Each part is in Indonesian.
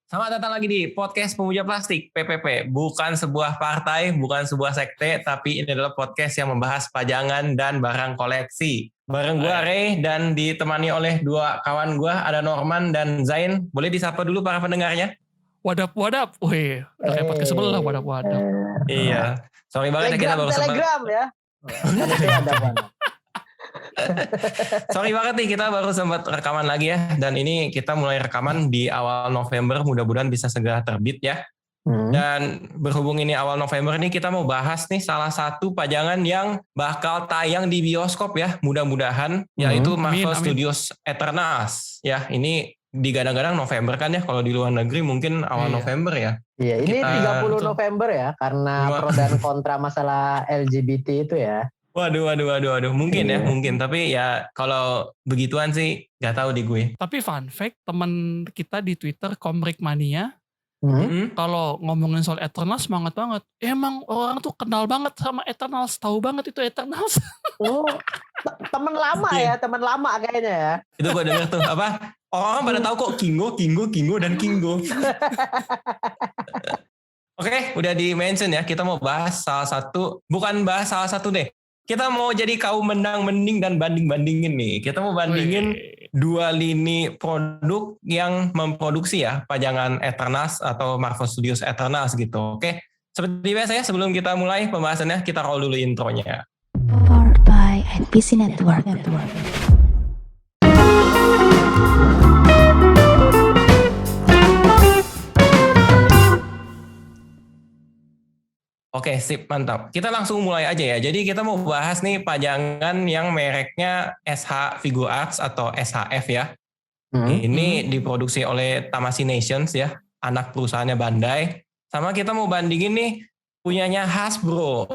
Selamat datang lagi di Podcast Pemuja Plastik, PPP. Bukan sebuah partai, bukan sebuah sekte, tapi ini adalah podcast yang membahas pajangan dan barang koleksi. Bareng gue Ray dan ditemani oleh dua kawan gue, ada Norman dan Zain. Boleh disapa dulu para pendengarnya? Wadap. Wih, udah kayak podcast sebelah wadap. Iya. Sorry banget ya kita baru Telegram ya. Sorry banget nih kita baru sempat rekaman lagi ya. Dan ini kita mulai rekaman di awal November. Mudah-mudahan bisa segera terbit ya. Dan berhubung ini awal November nih kita mau bahas nih salah satu pajangan yang bakal tayang di bioskop ya. Mudah-mudahan yaitu Marvel Studios Eternals. Ya ini digadang-gadang November kan ya. Kalau di luar negeri mungkin awal November ya. Iya ini 30 November ya. Karena pro dan kontra masalah LGBT itu ya. Waduh. Mungkin ya, mungkin. Tapi ya kalau begituan sih gak tahu di gue. Tapi fun fact, teman kita di Twitter, Komrik Mania, kalau ngomongin soal Eternals semangat banget. Emang orang tuh kenal banget sama Eternals, tahu banget itu Eternals. Oh, teman lama ya, teman lama kayaknya ya. Itu gue denger tuh, apa? Orang pada tahu kok Kingo, dan Kingo. Oke, udah di-mention ya. Kita mau bahas bukan bahas salah satu deh. Kita mau jadi kaum mending dan banding-bandingin nih. Kita mau bandingin dua lini produk yang memproduksi ya pajangan Eternals atau Marvel Studios Eternals gitu. Oke, seperti biasa ya sebelum kita mulai pembahasannya kita roll dulu intronya. Powered by NPC Network. Oke, sip, mantap. Kita langsung mulai aja ya. Jadi kita mau bahas nih pajangan yang mereknya SH Figuarts atau SHF ya. Ini diproduksi oleh Tamashii Nations ya, anak perusahaannya Bandai. Sama kita mau bandingin nih punyanya Hasbro.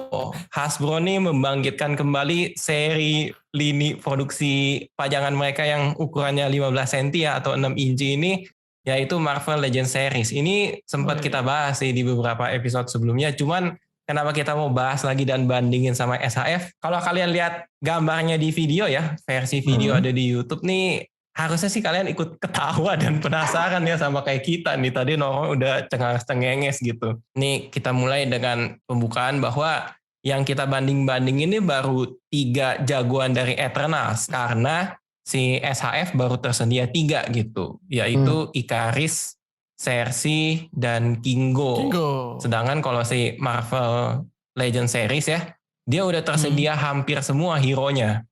Hasbro nih membangkitkan kembali seri lini produksi pajangan mereka yang ukurannya 15 cm ya atau 6 inci ini, yaitu Marvel Legends Series. Ini sempat kita bahas sih di beberapa episode sebelumnya, cuman kenapa kita mau bahas lagi dan bandingin sama SHF? Kalau kalian lihat gambarnya di video ya, versi video ada di YouTube nih, harusnya sih kalian ikut ketawa dan penasaran ya sama kayak kita nih. Tadi Noro udah cengenges gitu. Nih kita mulai dengan pembukaan bahwa yang kita banding-bandingin ini baru 3 jagoan dari Eternals karena si SHF baru tersedia 3 gitu, yaitu Ikaris, Cersei, dan Kingo. Sedangkan kalau si Marvel Legends Series ya, dia udah tersedia hampir semua hero-nya.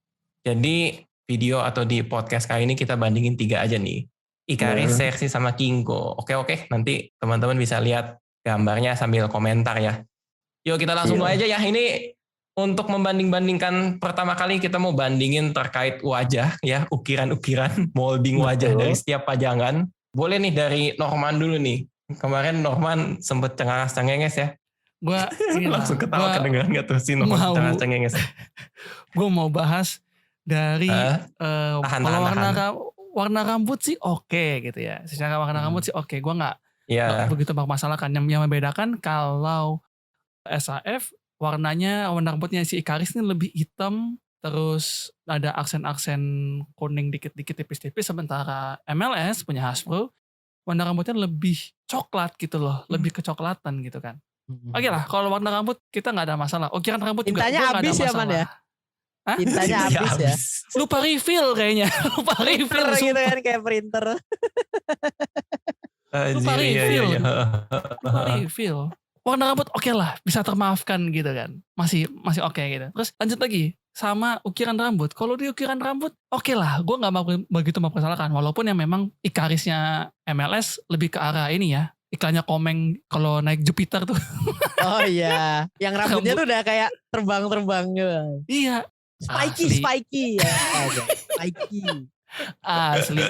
Jadi video atau di podcast kali ini kita bandingin 3 aja nih. Ikaris, Cersei, sama Kingo. Oke, nanti teman-teman bisa lihat gambarnya sambil komentar ya. Yuk kita langsung mulai aja ya. Ini untuk membanding-bandingkan pertama kali kita mau bandingin terkait wajah ya, ukiran-ukiran, molding wajah dari setiap pajangan. Boleh nih dari Norman dulu nih. Kemarin Norman sempet cengenges ya. Gua langsung ketawa kedengeran gak tuh si Norman cengenges. Gue mau bahas dari warna rambut sih oke gitu ya. Secara warna rambut sih oke. Gue gak begitu mempermasalahkan. Yang membedakan kalau SHF warna rambutnya si Ikaris ini lebih hitam. Terus ada aksen-aksen kuning dikit-dikit tipis-tipis. Sementara MLS punya Hasbro, warna rambutnya lebih coklat gitu loh. Lebih kecoklatan gitu kan. Oke lah, kalau warna rambut kita gak ada masalah. Ukiran rambut juga gue gak ada masalah. Ya, Man, ya? Tintanya habis ya. Lupa refill kayaknya. Lupa refill gitu kan kayak printer. Lupa refill. Warna rambut oke lah, bisa termaafkan gitu kan. Masih oke gitu. Terus lanjut lagi sama ukiran rambut. Kalau di ukiran rambut oke lah, gue nggak mau begitu mempersalahkan. Walaupun yang memang Ikarisnya MLS lebih ke arah ini ya. Iklannya Komeng kalau naik Jupiter tuh. Oh iya, yang rambutnya tuh udah kayak terbang gitu. Iya. Spiky ya. Spiky. Asli.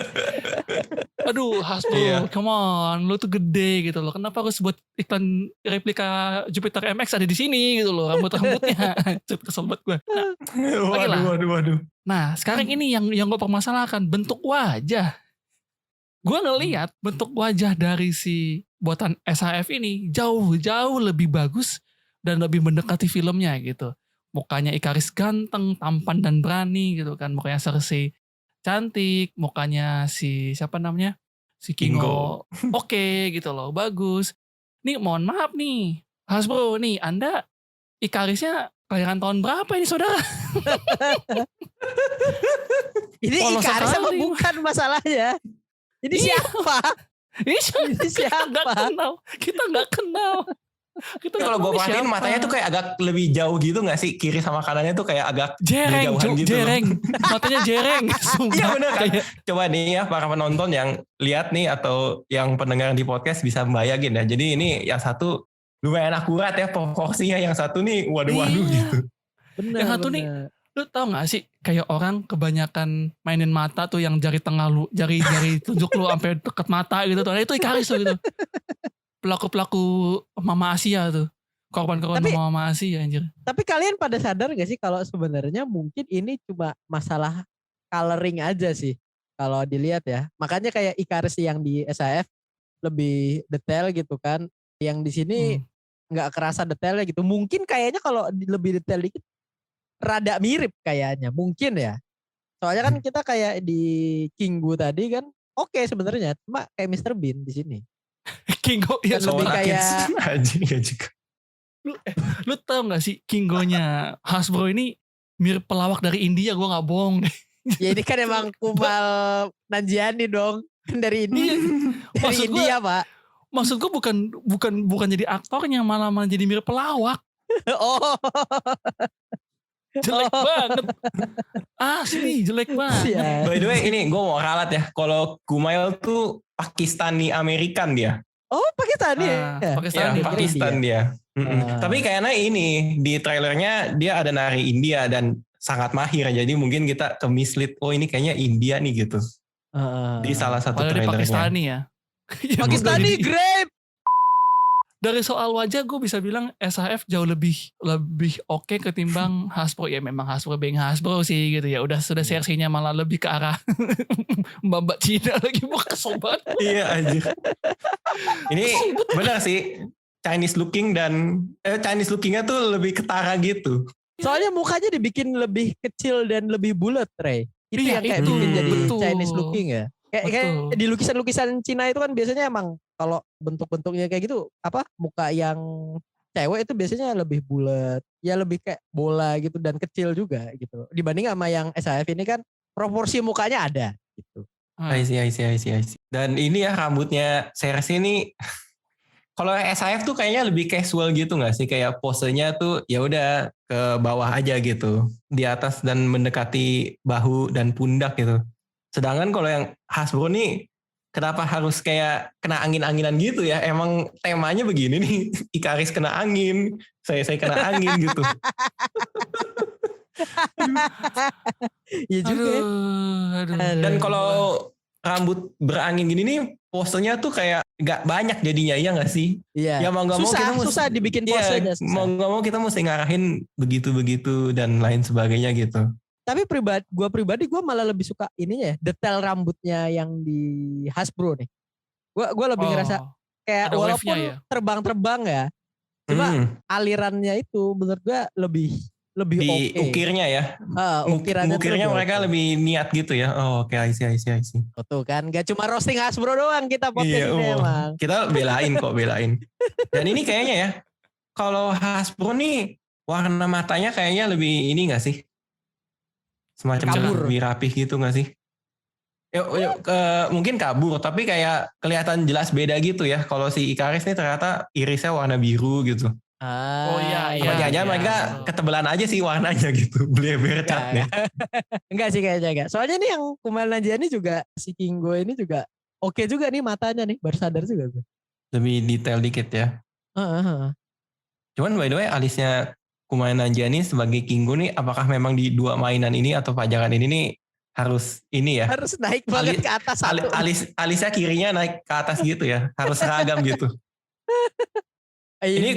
Aduh Hasbro, come on, lu tuh gede gitu loh. Kenapa harus buat iklan replika Jupiter MX ada di sini gitu loh, rambutnya. Kesel banget gue. Waduh. Nah, sekarang ini yang gue permasalahkan bentuk wajah. Gue ngelihat bentuk wajah dari si buatan SHF ini jauh lebih bagus dan lebih mendekati filmnya gitu. Mukanya Ikaris ganteng, tampan dan berani gitu kan. Mukanya Cersei cantik, mukanya si siapa namanya si Kingo oke gitu loh, bagus. Nih mohon maaf nih, Hasbro nih, Anda Ikarisnya kelahiran tahun berapa ini saudara? Ini Polos Ikaris sama sekali. bukan masalahnya. Ini Iya. siapa? Ini siapa? Kita nggak kenal. Kita Kalau gue perhatiin matanya tuh kayak agak lebih jauh gitu gak sih? Kiri sama kanannya tuh kayak agak jereng, berjauhan gitu loh. jereng. Matanya jereng. Sumpah. Iya bener kan? Kayak- Coba nih ya para penonton yang lihat nih atau yang pendengar di podcast bisa membayangin ya. Jadi ini yang satu lumayan akurat ya proporsinya, yang satu nih waduh Iya. gitu. Bener, Yang satu nih, lu tau gak sih kayak orang kebanyakan mainin mata tuh yang jari tengah lu, jari tunjuk lu sampai deket mata gitu tuh. Nah, itu Ikaris tuh gitu. Pelaku Mama Asia tuh. Korban-korban Tapi- Mama Asia anjir. Tapi kalian pada sadar gak sih kalau sebenarnya mungkin ini cuma masalah coloring aja sih. Kalau dilihat ya. Makanya kayak Ikaris yang di SAF lebih detail gitu kan. Yang di sini nggak kerasa detailnya gitu. Mungkin kayaknya kalau lebih detail dikit rada mirip kayaknya. Mungkin ya. Soalnya kan kita kayak di Kingu tadi kan oke sebenarnya. Cuma kayak Mr. Bean di sini. Kingo ya Dan lebih Sora kayak- Kids aja ya juga. lu tau gak sih Kingonya Hasbro ini mirip pelawak dari India, gue gak bohong. Ya ini kan emang Kumal Nanjiani dong. Dari India. Dari Maksud gue, India Pak. maksud gue bukan jadi aktornya, malah jadi mirip pelawak. Oh. Jelek banget. Asli jelek banget. Siap. By the way ini gue mau ralat ya. Kalau Kumail tuh Pakistani Amerikan dia. Oh Pakistani Ah, ya? Pakistani. Ya, Pakistan dia. Tapi kayaknya ini di trailernya dia ada nari India dan sangat mahir. Jadi mungkin kita ke mislead. Oh ini kayaknya India nih gitu. Di salah satu Padahal di trailernya. Pakistani ya. Ya, Pakistani dari- grape. Dari soal wajah gue bisa bilang SHF jauh lebih oke ketimbang Hasbro. Ya memang Hasbro being Hasbro sih gitu ya. Sudah sersinya malah lebih ke arah Mbak Cina lagi, mau kesel banget. Iya anjir. Ini benar sih. Chinese looking dan Chinese lookingnya tuh lebih ketara gitu. Soalnya mukanya dibikin lebih kecil dan lebih bulat, Ray. Itu Iya, yang kayak itu. bikin jadi Betul. Chinese looking ya. Kayak Betul. di lukisan-lukisan Cina itu kan biasanya emang kalau bentuk-bentuknya kayak gitu apa muka yang cewek itu biasanya lebih bulat, ya lebih kayak bola gitu dan kecil juga gitu. Dibanding sama yang SAF ini kan proporsi mukanya ada gitu. I see. Dan ini ya rambutnya Cersei ini kalau SAF tuh kayaknya lebih casual gitu nggak sih, kayak posenya tuh ya udah ke bawah aja gitu, di atas dan mendekati bahu dan pundak gitu. Sedangkan kalau yang Hasbro nih kenapa harus kayak kena angin-anginan gitu ya? Emang temanya begini nih, Ikaris kena angin, saya kena angin gitu. Iya juga ya. Aduh. Dan kalau rambut berangin gini nih, posenya tuh kayak nggak banyak jadinya, iya nggak sih? Iya. Ya mau nggak mau kita Susah dibikin posenya. Iya, mau nggak mau kita mesti ngarahin begitu-begitu dan lain sebagainya gitu. Tapi pribadi gue malah lebih suka ininya ya, detail rambutnya yang di Hasbro nih. Gue lebih ngerasa kayak ada walaupun wave-nya ya? terbang-terbang ya, cuma alirannya itu menurut gue lebih Di oke. ukirnya ya, Ukirannya tuh ukirnya lebih mereka oke. lebih niat gitu ya. Oh oke, I see. Tuh kan, gak cuma roasting Hasbro doang kita podcast Iya, ini emang. kita belain. Dan ini kayaknya ya, kalau Hasbro nih warna matanya kayaknya lebih ini nggak sih? Semacam Kabur. lebih rapih gitu nggak sih? Mungkin kabur, tapi kayak kelihatan jelas beda gitu ya. Kalau si Ikaris nih ternyata irisnya warna biru gitu. Oh iya. Apa jangan-jangan mereka ketebelan aja sih warnanya gitu, bleber catnya. Enggak sih kayaknya enggak. Soalnya nih yang Kumail Nanjiani juga si Kingo ini juga oke juga nih matanya nih, baru sadar juga gue. Lebih detail dikit ya. Cuman by the way alisnya Kumail Nanjiani sebagai Kingo nih, apakah memang di dua mainan ini atau pajangan ini nih harus ini ya? Harus naik banget ke atas satu. Alisnya kirinya naik ke atas gitu ya, harus seragam gitu. Ini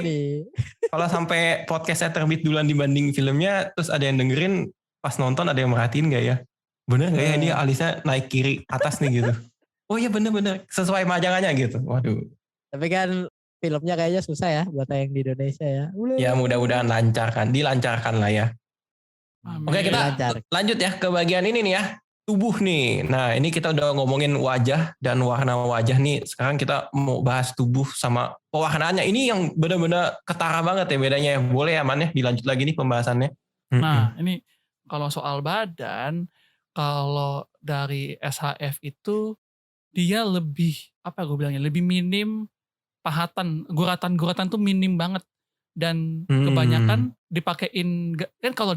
kalau sampai podcastnya terbit duluan dibanding filmnya, terus ada yang dengerin pas nonton, ada yang merhatiin nggak ya? Bener nggak ya ini alisnya naik kiri atas nih gitu? Oh iya bener sesuai majangannya gitu. Waduh. Tapi kan filmnya kayaknya susah ya buat tayang di Indonesia ya. Ya mudah-mudahan dilancarkan lah ya. Amin. Oke kita Lancar. lanjut ya ke bagian ini nih ya. tubuh nih. Nah, ini kita udah ngomongin wajah dan warna wajah nih. Sekarang kita mau bahas tubuh sama pewarnaannya. Ini yang benar-benar ketara banget ya bedanya. Boleh ya, Man ya? Dilanjut lagi nih pembahasannya. Nah, ini kalau soal badan, kalau dari SHF itu dia lebih, apa gue bilangnya, lebih minim pahatan, guratan tuh minim banget. Dan kebanyakan dipakein, kan kalau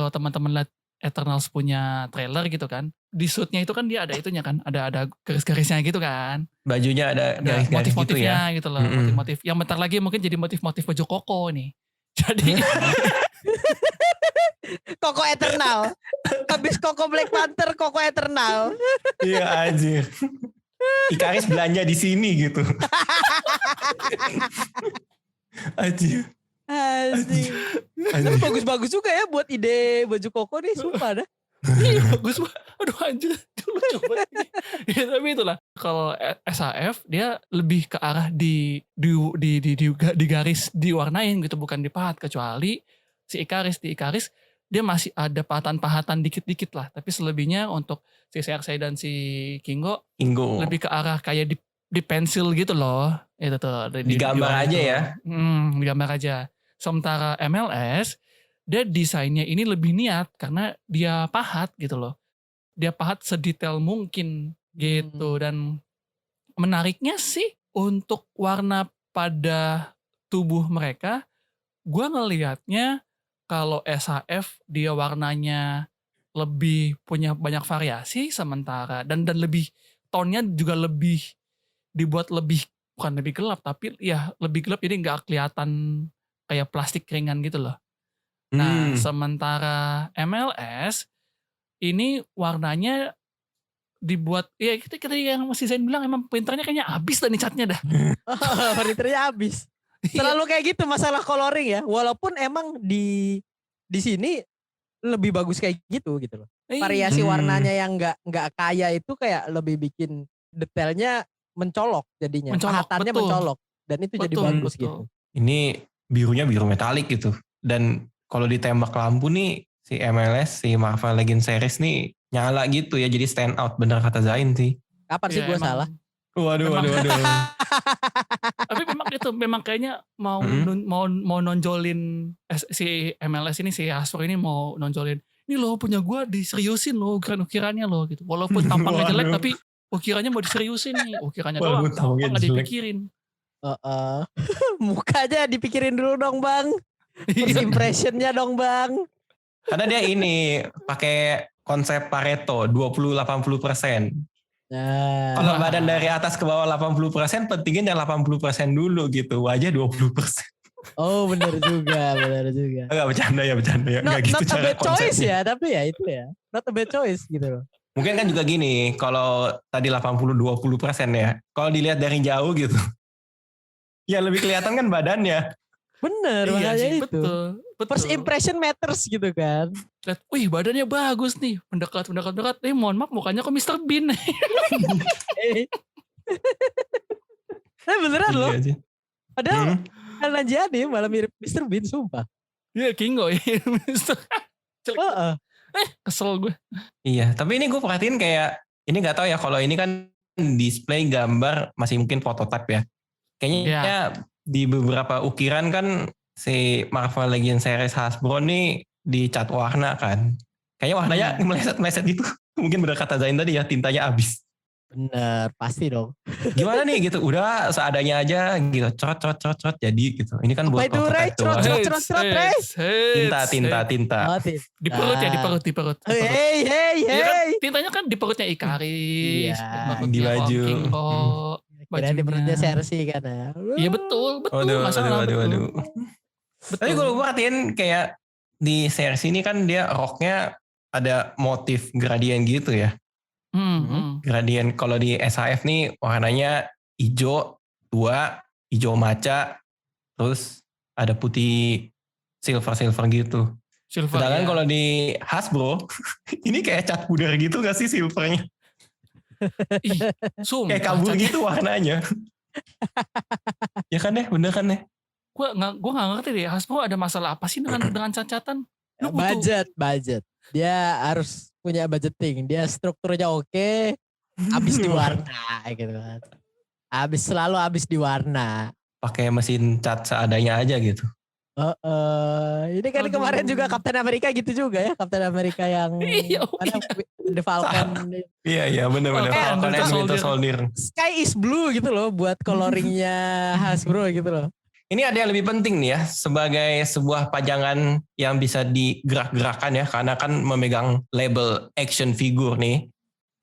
teman-teman lihat Eternals punya trailer gitu kan, di suitnya itu kan dia ada itunya kan, ada garis-garisnya gitu kan, Bajunya ada garis-garis gitu ya. motif-motifnya gitu loh, motif-motif yang bentar lagi mungkin jadi motif-motif baju koko nih. Jadi Koko Eternal. Habis Koko Black Panther, Koko Eternal. Iya anjir. Ikaris belanja di sini gitu. Anjir. Anjing. Tapi bagus-bagus juga ya buat ide baju koko nih, sumpah dah. Iya bagus banget. Aduh anjir, lucu banget. Ya, tapi itulah kalau SHF dia lebih ke arah di garis diwarnain gitu, bukan dipahat. Kecuali si Ikaris, di Ikaris dia masih ada pahatan-pahatan dikit-dikit lah. Tapi selebihnya untuk si Cersei dan si Kingo lebih ke arah kayak di pensil gitu loh. Itu tuh digambar aja itu. Ya. Digambar aja. Sementara MLS dia desainnya ini lebih niat karena dia pahat gitu loh. Dia pahat sedetail mungkin gitu. Dan menariknya sih untuk warna pada tubuh mereka, gue ngelihatnya kalau SHF dia warnanya lebih punya banyak variasi, sementara dan lebih tonnya juga lebih dibuat lebih, bukan lebih gelap tapi ya lebih gelap, jadi nggak kelihatan kayak plastik ringan gitu loh. Nah, sementara MLS ini warnanya dibuat, ya kita yang Mas Zain bilang emang printernya kayaknya habis dah nih catnya dah. Printernya habis. Selalu kayak gitu masalah coloring ya. Walaupun emang di sini lebih bagus kayak gitu loh. Variasi warnanya yang nggak kaya itu kayak lebih bikin detailnya mencolok jadinya. Pahatannya mencolok dan itu jadi bagus gitu. Ini birunya biru metalik gitu. Dan kalau ditembak lampu nih si MLS, si Marvel Legends series nih nyala gitu ya, jadi stand out, bener kata Zain sih. Kapan sih gue salah? Waduh. Tapi memang kayaknya mau nonjolin si MLS ini, si Hasbro ini mau nonjolin, ini loh punya gue diseriusin loh ukirannya loh gitu. Walaupun tampangnya jelek tapi ukirannya mau diseriusin nih. Ukirannya doang, tampang gak dipikirin. Mukanya dipikirin dulu dong bang. First impressionnya dong bang. Karena dia ini pakai konsep Pareto 20-80%. Nah. Kalau badan dari atas ke bawah 80%, pentingin yang 80% dulu gitu. Wajah 20%. Oh benar juga. Enggak bercanda ya. Enggak gitu cara konsepnya. Not a bad choice ya, tapi ya itu ya. Not a bad choice gitu loh. Mungkin kan juga gini, kalau tadi 80-20% ya. Kalau dilihat dari jauh gitu. Ya lebih kelihatan kan badannya. Bener, iya makanya sih, itu. Betul. First impression matters gitu kan. Lihat, wih badannya bagus nih. Mendekat. Mohon maaf mukanya kok Mr. Bean. Nah beneran loh. Padahal Nanjiani malah mirip Mr. Bean, sumpah. Iya, Kingo ya. Kesel gue. Iya, tapi ini gue perhatiin kayak, ini gak tahu ya, kalau ini kan display gambar masih mungkin prototype ya. Kayaknya di beberapa ukiran kan si Marvel Legends series Hasbro nih dicat warna kan. Kayaknya warnanya meleset-meleset gitu. Mungkin bener kata Zain tadi ya, tintanya habis. Bener, pasti dong. Gimana nih gitu, udah seadanya aja gitu, cerot jadi gitu. Ini kan buat prototype doang. Tinta. Di perut. Hey. Tintanya kan di perutnya Ikaris. Di baju. Kira di perutnya Cersei kan ya. Iya betul. Waduh. Tapi gue perhatiin kayak di Cersei ini kan dia roknya ada motif gradien gitu ya. Gradien. Kalau di SHF nih warnanya hijau tua, hijau maca, terus ada putih silver gitu. Sedangkan kalau di Hasbro ini kayak cat pudar gitu gak sih silvernya? Kayak kabur gitu warnanya. Ya kan deh, bener kan deh. Gue gak ngerti deh, Hasbro ada masalah apa sih dengan cacatan? Lu butuh Budget. Dia harus punya budgeting. Dia strukturnya oke, habis di warna gitu kan. Selalu habis di warna. Pakai mesin cat seadanya aja gitu. Ini kan kemarin juga Captain America gitu juga ya. Captain America yang The Falcon. Iya benar-benar Falcon and Winter Soldier. Sky is blue gitu loh buat coloringnya Hasbro gitu loh. Ini ada yang lebih penting nih ya, sebagai sebuah pajangan yang bisa digerak-gerakan ya, karena kan memegang label action figure nih.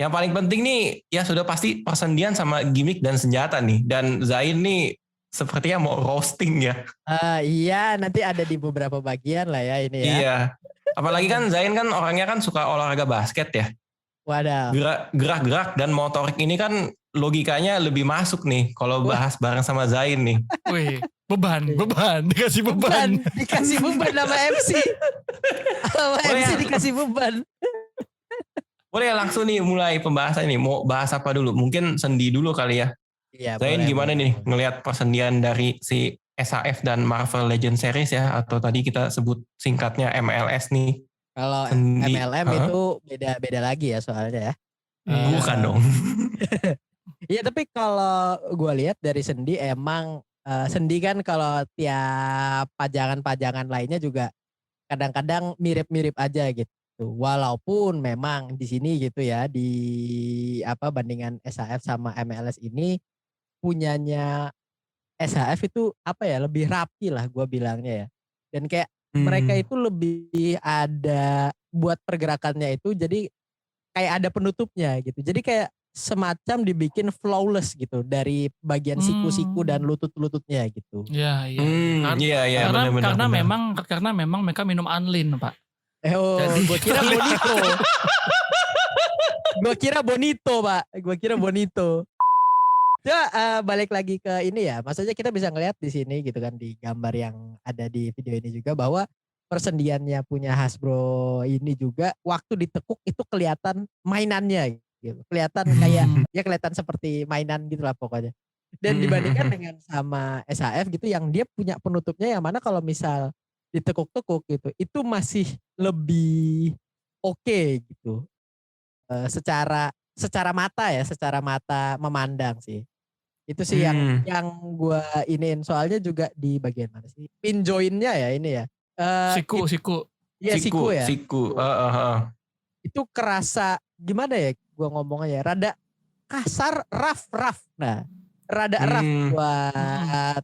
Yang paling penting nih, ya sudah pasti persendian sama gimmick dan senjata nih. Dan Zain nih sepertinya mau roasting ya. Iya, nanti ada di beberapa bagian lah ya ini ya. Iya, apalagi kan Zain kan orangnya kan suka olahraga basket ya. Waduh. Gerak-gerak dan motorik ini kan logikanya lebih masuk nih kalau bahas bareng sama Zain nih. Wih, beban, dikasih beban sama MC. Sama MC dikasih beban. Boleh langsung nih mulai pembahasan nih. Mau bahas apa dulu? Mungkin sendi dulu kali ya. Iya, Zain gimana nih ngelihat persendian dari si SAF dan Marvel Legends Series ya, atau tadi kita sebut singkatnya MLS nih. Kalau MLM itu beda lagi ya soalnya ya. Bukan dong. Iya, tapi kalau gue lihat dari sendi emang sendi kan kalau tiap pajangan-pajangan lainnya juga kadang-kadang mirip-mirip aja gitu. Walaupun memang di sini gitu ya di bandingan SAF sama MLS ini punyanya SHF itu lebih rapi lah gue bilangnya ya. Dan kayak mereka itu lebih ada buat pergerakannya itu jadi kayak ada penutupnya gitu. Jadi kayak semacam dibikin flawless gitu dari bagian siku-siku dan lutut-lututnya gitu. Iya. Iya. Karena memang mereka minum Anlin, Pak. Gue kira Bonito. Gue kira Bonito. Ya balik lagi ke ini ya. Maksudnya kita bisa ngeliat di sini gitu kan di gambar yang ada di video ini juga bahwa persendiannya punya Hasbro ini juga waktu ditekuk itu kelihatan mainannya gitu. Kelihatan kayak ya kelihatan seperti mainan gitu lah pokoknya. Dan dibandingkan dengan sama SHF gitu yang dia punya penutupnya yang mana kalau misal ditekuk-tekuk gitu itu masih lebih oke gitu. Secara mata memandang sih. Itu sih yang gue iniin soalnya juga di bagian mana sih? Pin joinnya ya ini ya. Siku. Iya siku ya. Siku. Itu kerasa gimana ya gue ngomongnya ya. Rada kasar, rough. Nah, rada rough buat.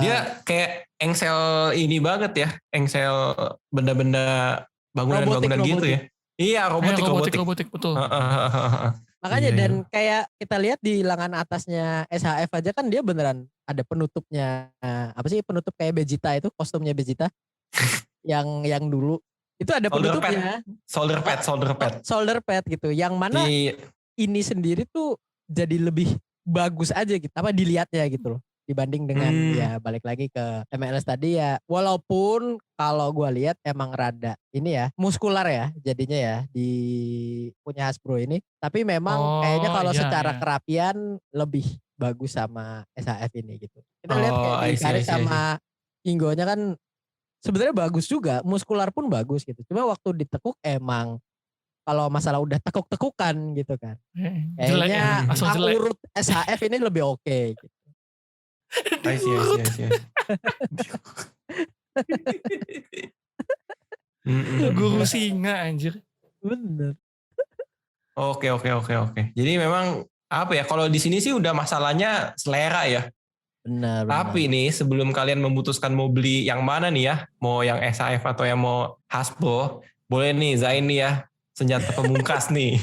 Dia kayak engsel ini banget ya. Engsel benda-benda bangunan-bangunan gitu ya. Iya robotik betul. Makanya dan kayak kita lihat di lengan atasnya SHF aja kan dia beneran ada penutupnya. Apa sih penutup kayak Vegeta itu kostumnya Vegeta yang dulu itu ada penutupnya. Shoulder pad gitu. Yang mana ini sendiri tuh jadi lebih bagus aja gitu. Apa dilihatnya gitu loh. Dibanding dengan ya balik lagi ke MLS tadi ya. Walaupun kalau gue lihat emang rada ini ya muskular ya jadinya ya di punya Hasbro ini. Tapi memang kayaknya kalau secara kerapian lebih bagus sama SHF ini gitu. Kita lihat kayak di Karis sama Ingonya kan sebenarnya bagus juga. Muskular pun bagus gitu. Cuma waktu ditekuk emang kalau masalah udah tekuk-tekukan gitu kan. Kayaknya urut SHF ini lebih oke gitu. Iya. Guru singa anjir. Bener. Oke. Jadi memang apa ya? Kalau di sini sih udah masalahnya selera ya. Benar. Tapi nih sebelum kalian memutuskan mau beli yang mana nih ya, mau yang SAF atau yang mau Hasbro, boleh nih Zain nih ya senjata pemungkas nih.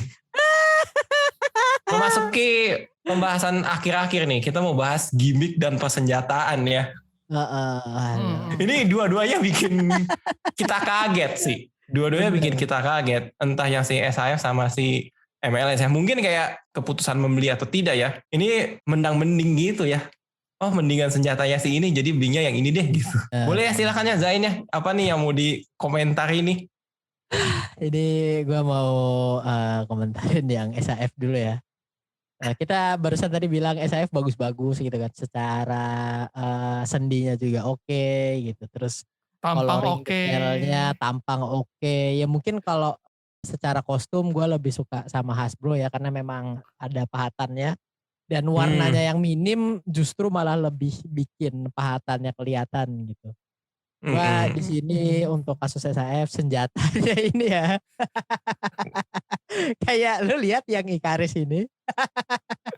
Memasuki pembahasan akhir-akhir nih, kita mau bahas gimmick dan persenjataan ya. Ini dua-duanya bikin kita kaget sih. Dua-duanya bikin kita kaget. Entah yang si SAF sama si MLS ya. Mungkin kayak keputusan membeli atau tidak ya. Ini mendang-mending gitu ya. Oh mendingan senjatanya si ini jadi belinya yang ini deh gitu. Boleh ya silakan ya Zain ya. Apa nih yang mau dikomentari nih? Ini gue mau komentarin yang SAF dulu ya. Kita barusan tadi bilang SAF bagus-bagus gitu kan. Secara sendinya juga oke gitu. Terus Tampang coloring oke. detailnya, tampang oke. Ya mungkin kalau secara kostum gue lebih suka sama Hasbro ya karena memang ada pahatannya dan warnanya yang minim justru malah lebih bikin pahatannya kelihatan gitu. Gua di sini untuk kasus SAF senjatanya ini ya. Kayak lu lihat yang Ikaris ini.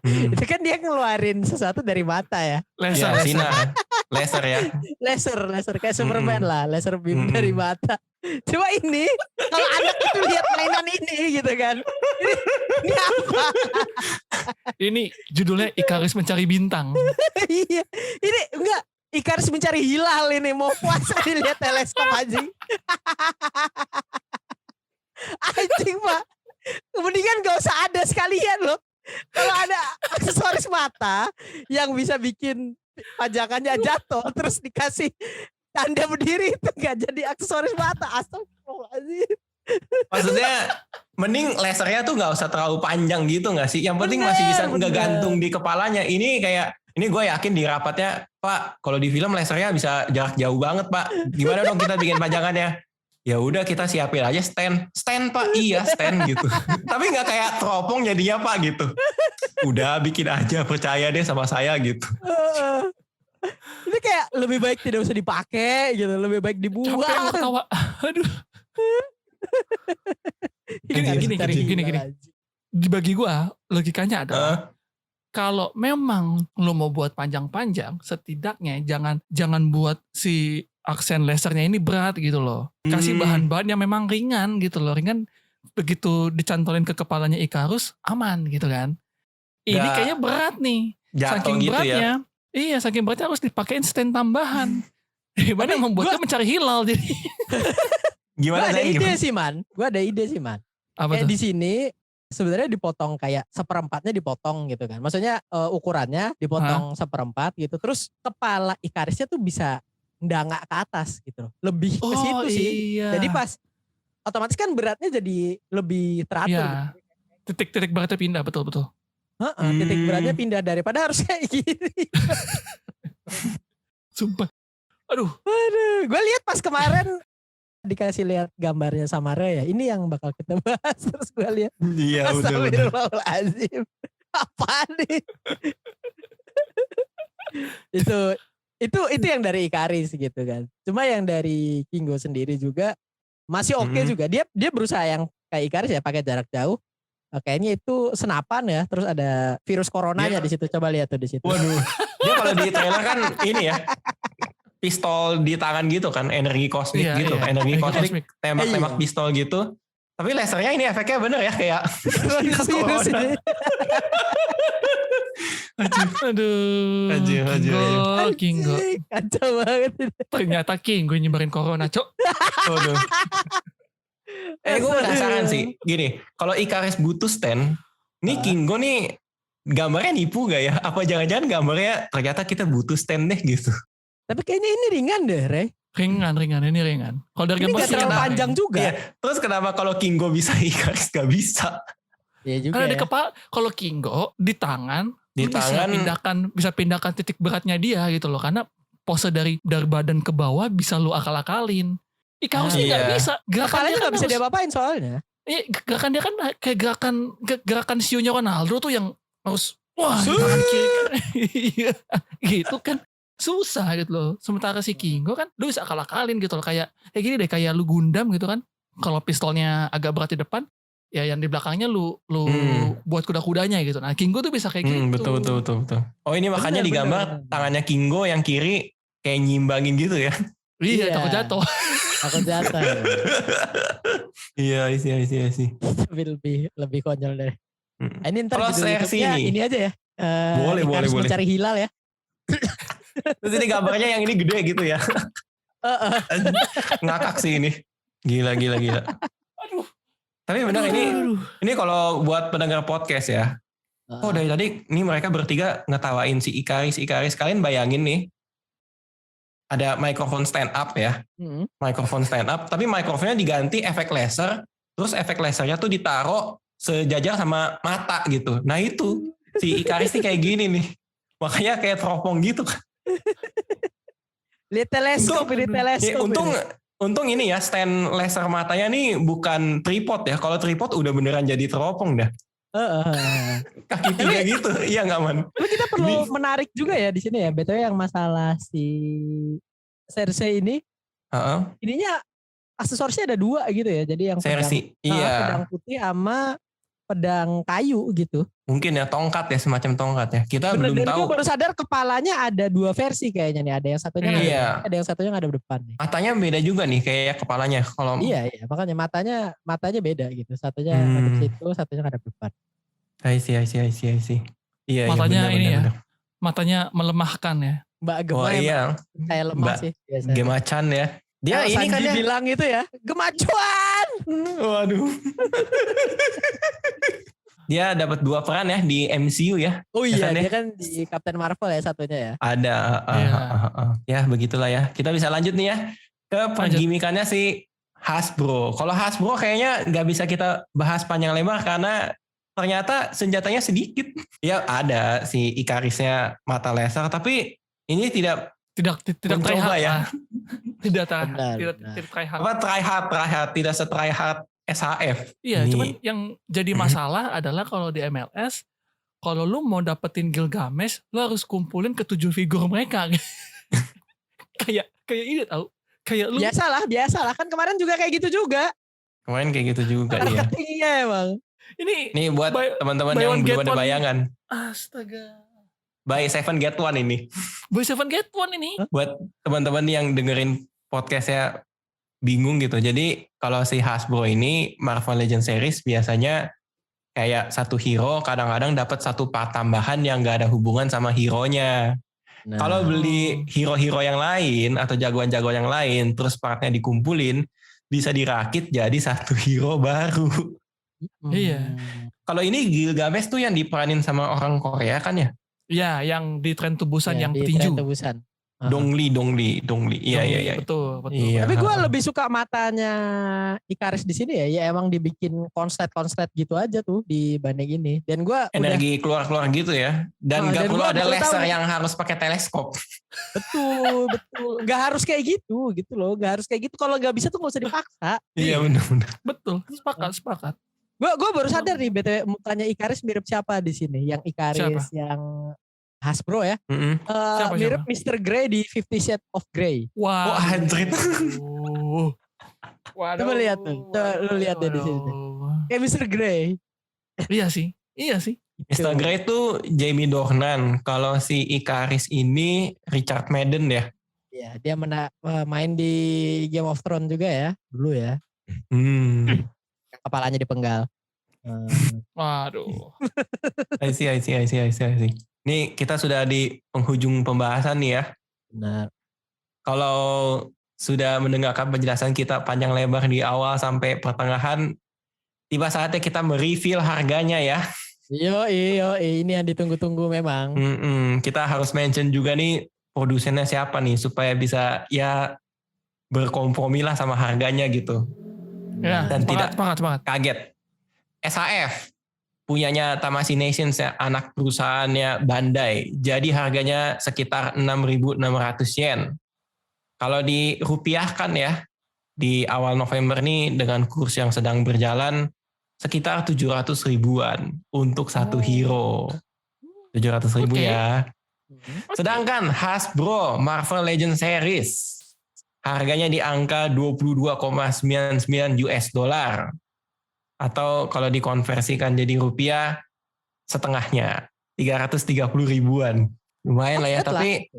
Itu kan dia ngeluarin sesuatu dari mata ya. Laser, Ya, laser. sinar. Laser ya. Laser kayak Superman lah, laser beam dari mata. Coba ini kalau anak itu lihat mainan ini gitu kan. Ini apa? Ini judulnya Ikaris Mencari Bintang. Iya. Ini enggak Ikaris mencari hilal ini mau puasa dilihat teleskop anjing. Anjing Pak. Kemudian gak usah ada sekalian loh. Kalau ada aksesoris mata yang bisa bikin pajakannya jatuh terus dikasih tanda berdiri itu gak jadi aksesoris mata. Astagfirullahaladzim. Maksudnya mending lasernya tuh nggak usah terlalu panjang gitu nggak sih? Yang penting masih bisa ngegantung di kepalanya. Ini gue yakin di rapatnya, Pak, kalau di film lasernya bisa jarak jauh banget, Pak. Gimana dong kita bikin pajangannya? Ya udah kita siapin aja stand Pak, iya stand gitu. Tapi nggak kayak teropong jadinya Pak gitu. Udah bikin aja, percaya deh sama saya gitu. Ini kayak lebih baik tidak usah dipakai gitu, lebih baik dibuang. Capek mau ketawa. Aduh. Gini. Bagi gua logikanya adalah kalau memang lo mau buat panjang-panjang, setidaknya jangan buat si aksen lasernya ini berat gitu loh. Kasih bahan-bahan yang memang ringan gitu loh. Ringan begitu dicantolin ke kepalanya Ikarus aman gitu kan. Ini kayaknya berat nih. Saking gitu beratnya. ya. Iya, saking beratnya harus dipakein stand tambahan. Gimana membuatnya mencari hilal jadi. Gimana Gue ada ide sih man. Apa kayak tuh? di sini sebenarnya dipotong kayak seperempatnya dipotong gitu kan. Maksudnya ukurannya dipotong seperempat gitu. Terus kepala Ikarisnya tuh bisa ndangak ke atas gitu. Lebih ke situ sih. Iya. Jadi pas otomatis kan beratnya jadi lebih teratur. Iya. Titik-titik beratnya pindah, betul. Titik beratnya pindah daripada harus kayak gini. Sumpah. Aduh. Gue lihat pas kemarin dikasih lihat gambarnya sama Ray ya. Ini yang bakal kita bahas. Terus gue lihat. Iya udah. Astagfirullahaladzim. Apa nih? Itu yang dari Ikaris gitu kan. Cuma yang dari Kingo sendiri juga masih oke juga. Dia berusaha yang kayak Ikaris ya pakai jarak jauh. Kayaknya itu senapan ya. Terus ada virus coronanya di situ. Coba lihat tuh di situ. Waduh. Dia kalau di trailer kan ini ya. Pistol di tangan gitu kan, energi kosmik gitu. Iya. Energi kosmik tembak-tembak pistol gitu. Tapi lasernya ini efeknya bener ya kayak virus ini. Aduh. Kingo. Kacau banget. Ternyata Kingo nyebarin corona, Cok. Waduh. Gue penasaran sih. Gini, kalau Ikaris butuh stand, nih Kingo nih gambarnya nipu gak ya? Apa jangan-jangan gambarnya ternyata kita butuh stand deh gitu. Tapi kayaknya ini ringan deh, Rey. Ringan. Kalau dari ini gambar gak terlalu panjang juga. Iya. Terus kenapa kalau Kingo bisa Ikaris gak bisa? Iya juga. Karena di kepala, kalau Kingo di tangan, bisa pindahkan titik beratnya dia gitu loh. Karena pose dari badan ke bawah bisa lu akal-akalin. Ikarus ini gak bisa. Kepalanya gak bisa diapa-apain soalnya. Iya, gerakan dia kan kayak gerakan sionya Ronaldo tuh yang harus tangan kiri. Gitu kan. Susah gitu loh. Sementara si Kingo kan lu bisa akal-akalin gitu loh. Kayak gini deh, kayak lu Gundam gitu kan. Kalau pistolnya agak berat di depan, ya yang di belakangnya lu buat kuda-kudanya gitu. Nah Kingo tuh bisa kayak gitu. Betul. Oh ini makanya di gambar tangannya Kingo yang kiri kayak nyimbangin gitu ya. Iya, takut jatuh. Takut jatuh. Iya, sih. Lebih konyol deh. Ini ntar judul ini aja ya. Boleh. Mencari hilal ya. Terus ini gambarnya yang ini gede gitu ya. Ngakak sih ini. Gila. Aduh. Tapi benar ini kalau buat pendengar podcast ya. Dari tadi ini mereka bertiga ngetawain si Ikaris. Kalian bayangin nih. Ada mikrofon stand up ya. Mikrofon stand up. Tapi mikrofonnya diganti efek laser. Terus efek lasernya tuh ditaruh sejajar sama mata gitu. Nah itu. Si Ikaris nih kayak gini nih. Makanya kayak teropong gitu kan. Lihat teleskop ini teleskop. Untung ini ya stand laser matanya nih bukan tripod ya. Kalau tripod udah beneran jadi teropong dah. Kaki 3 gitu. Iya nggak man? Tapi kita perlu menarik juga ya di sini ya. BTW yang masalah si Cersei ini. Ininya aksesorisnya ada 2 gitu ya. Jadi yang pedang putih sama pedang kayu gitu. Mungkin ya tongkat ya, semacam tongkat ya. Kita Bener, belum dan tahu. gue baru sadar kepalanya ada 2 versi kayaknya nih. Ada yang satunya ada yang satunya nggak ada depan nih. Matanya beda juga nih kayak kepalanya. Kalau Iya, makanya matanya beda gitu. Satunya ngadep situ, satunya ngadep depan. I see. Iya, matanya benar, ini benar. Matanya melemahkan ya. Mbak Gema kayak lemah sih biasanya. Gemacan ya. Dia Kalau ini Sanji kan ya bilang itu ya, gemacuan. Waduh. Dia dapat 2 peran ya di MCU ya. Oh iya, dia kan di Captain Marvel ya satunya ya. Ada. Ya begitulah ya. Kita bisa lanjut nih ya ke pergimikannya si Hasbro. Kalau Hasbro kayaknya nggak bisa kita bahas panjang lebar karena ternyata senjatanya sedikit. Ya ada si Ikarisnya mata laser, tapi ini tidak try hard ya. Tidak try hard. Apa try hard, tidak se-try hard SHF. Iya, cuman yang jadi masalah adalah kalau di MLS, kalau lu mau dapetin Gilgamesh, lu harus kumpulin ke 7 figur mereka. kayak ini tau. Kayak lu. Biasalah. Kan kemarin juga kayak gitu juga. Kemarin kayak gitu juga ya. Iya emang. Ini buat teman-teman yang belum ada bayangan. Astaga. Buy 7 get 1 ini. Buy 7 get 1 ini. Buat teman-teman yang dengerin podcastnya bingung gitu. Jadi kalau si Hasbro ini Marvel Legends series biasanya kayak satu hero kadang-kadang dapat 1 part tambahan yang gak ada hubungan sama hero-nya. Nah. Kalau beli hero-hero yang lain atau jagoan-jagoan yang lain terus partnya dikumpulin bisa dirakit jadi 1 hero baru. Iya. Kalau ini Gilgamesh tuh yang diperanin sama orang Korea kan ya? Iya, yang di Tren to Busan yang petinju. Dongli. Iya. Betul. Iya. Tapi gue lebih suka matanya Ikaris di sini ya. Ya emang dibikin konslet gitu aja tuh dibanding ini. Dan gue energi keluar gitu ya. Dan nggak perlu ada laser yang harus pakai teleskop. Betul. Nggak harus kayak gitu loh. Nggak harus kayak gitu. Kalau nggak bisa tuh nggak usah dipaksa. Iya benar. Betul. Sepakat. Gue baru sadar nih BTW mukanya Ikaris mirip siapa di sini? Yang Ikaris yang Hasbro ya. Mirip Mr. Grey di 50 Shades of Grey. Wah, anjir. Waduh. Coba lihat tuh. Lu lihat deh di sini. Kayak Mr. Grey. Iya sih. Mr. Grey tuh Jamie Dornan. Kalau si Ikaris ini Richard Madden ya. Iya, dia main di Game of Thrones juga ya. Dulu ya. Kepalanya dipenggal. Waduh. I see. Nih kita sudah di penghujung pembahasan nih ya. Benar. Kalau sudah mendengarkan penjelasan kita panjang lebar di awal sampai pertengahan, tiba saatnya kita mereveal harganya ya. Iya, ini yang ditunggu-tunggu memang. Kita harus mention juga nih produsennya siapa nih supaya bisa ya berkompromi lah sama harganya gitu. Ya, dan semangat. Tidak kaget. SHF punyanya Tamashii Nations ya, anak perusahaannya Bandai. Jadi harganya sekitar 6.600 yen. Kalau dirupiahkan ya, di awal November nih dengan kurs yang sedang berjalan sekitar 700 ribuan untuk 1 hero. 700 ribu ya. Sedangkan Hasbro Marvel Legends Series harganya di angka 22,99 US dollar. Atau kalau dikonversikan jadi rupiah setengahnya 330 ribuan. Lumayan lah ya, tapi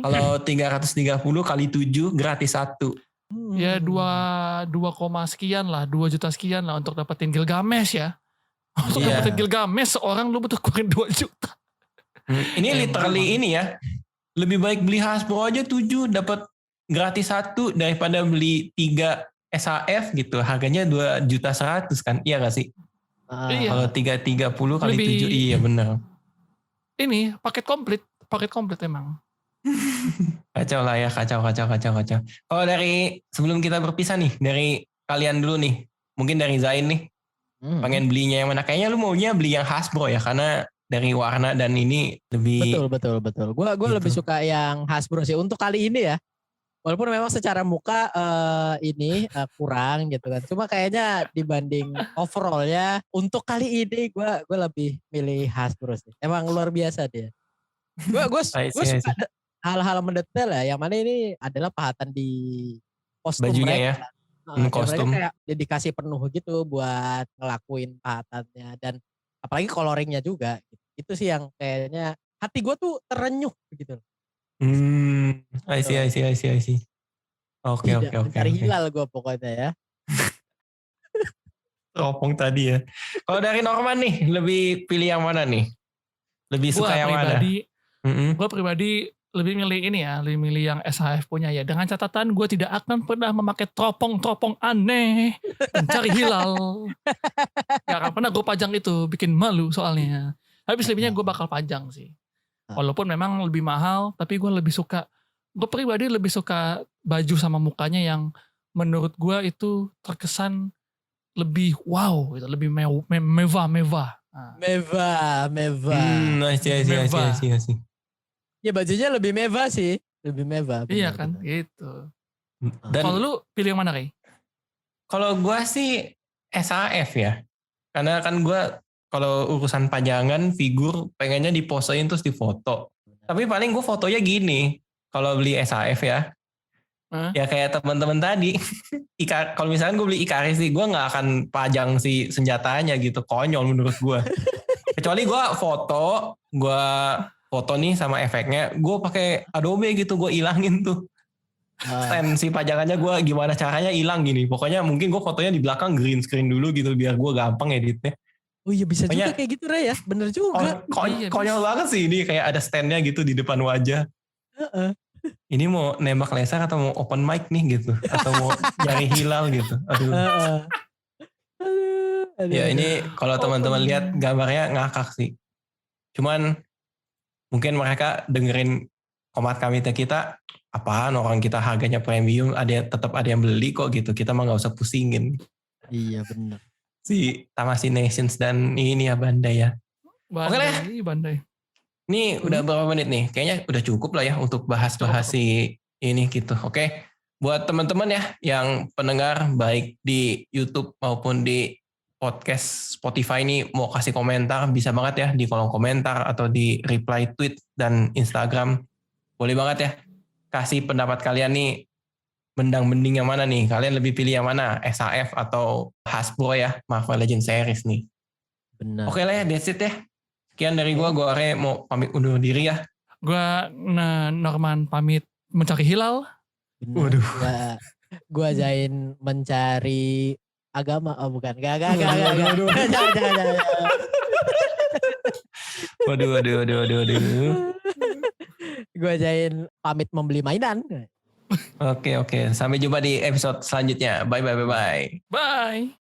kalau 330 kali 7 gratis 1. Ya 2 sekian lah, 2 juta sekian lah untuk dapetin Gilgamesh ya. Untuk dapetin Gilgamesh seorang lu butuh keluarin 2 juta. Ini literally ini ya. Lebih baik beli Hasbro aja 7 dapat gratis 1 daripada beli 3 SHF gitu, harganya 2.100.000 kan, iya gak sih? Iya. Kalau 330 kali 7, iya benar. Ini paket komplit emang. Kacau lah ya, kacau. Kalau dari sebelum kita berpisah nih, dari kalian dulu nih, mungkin dari Zain nih, pengen belinya yang mana? Kayaknya lu maunya beli yang Hasbro ya, karena dari warna dan ini lebih Betul. Gue gitu. lebih suka yang Hasbro sih untuk kali ini ya. Walaupun memang secara muka kurang gitu kan. Cuma kayaknya dibanding overallnya untuk kali ini gue lebih milih Hasbro sih. Emang luar biasa dia. Gue suka hal-hal mendetail ya. Yang mana ini adalah pahatan di kostum bajunya mereka. ya. Kostum. Mereka kayak dedikasi penuh gitu buat ngelakuin pahatannya. Dan apalagi coloringnya juga. Itu sih yang kayaknya hati gue tuh terenyuh gitu. I see. Oke. Mencari hilal gue pokoknya ya. Teropong tadi ya. Kalau dari Norman nih, lebih pilih yang mana nih? Lebih suka yang mana? Gue pribadi lebih milih yang SHF punya ya. Dengan catatan gue tidak akan pernah memakai teropong aneh mencari hilal. Gak akan pernah gue pajang itu, bikin malu soalnya. Tapi selebihnya gue bakal pajang sih. Walaupun memang lebih mahal, tapi gue pribadi lebih suka baju sama mukanya yang menurut gue itu terkesan lebih wow, gitu, lebih mewah. Mewah. Sih. Ya bajunya lebih mewah sih, lebih mewah. Iya kan, gitu. Dan kalau lu pilih yang mana, Kay? Kalau gue sih SHF ya, karena kan gue kalau urusan pajangan figur pengennya diposein terus difoto. Tapi paling gue fotonya gini, kalau beli SHF ya. Ya kayak teman-teman tadi. Kalau misalkan gue beli Icarus sih, gue nggak akan pajang si senjatanya gitu, konyol menurut gue. Kecuali gue foto nih sama efeknya, gue pakai Adobe gitu, gue ilangin tuh. Stand si pajangannya gue gimana caranya hilang gini. Pokoknya mungkin gue fotonya di belakang green screen dulu gitu biar gue gampang editnya. Oh iya bisa juga kayak gitu Ray ya, bener juga. Konyol banget sih ini, kayak ada standnya gitu di depan wajah. Ini mau nembak laser atau mau open mic nih gitu, atau mau nyari hilal gitu. Ya ini kalau teman-teman lihat gambarnya ngakak sih. Cuman mungkin mereka dengerin komat kami kita, apaan orang kita harganya premium, tetap ada yang beli kok gitu. Kita mah nggak usah pusingin. Iya benar. Si Tamashii Nations dan ini ya Bandai ya. Oke lah. Bandai. Ini udah berapa menit nih? Kayaknya udah cukup lah ya untuk bahas-bahas si ini gitu. Oke. Buat teman-teman ya yang pendengar baik di YouTube maupun di podcast Spotify ini mau kasih komentar, bisa banget ya di kolom komentar atau di reply tweet dan Instagram. Boleh banget ya. Kasih pendapat kalian nih, mending yang mana nih? Kalian lebih pilih yang mana? SHF atau Hasbro ya? Marvel Legends series nih. Benar. Oke lah ya, that's it ya. Sekian dari gue Are mau pamit undur diri ya. Gue Norman pamit mencari hilal. Waduh. Gue Zain mencari agama. Oh bukan. Gak. Waduh. Gue Zain pamit membeli mainan. Oke. Sampai jumpa di episode selanjutnya. Bye. Bye.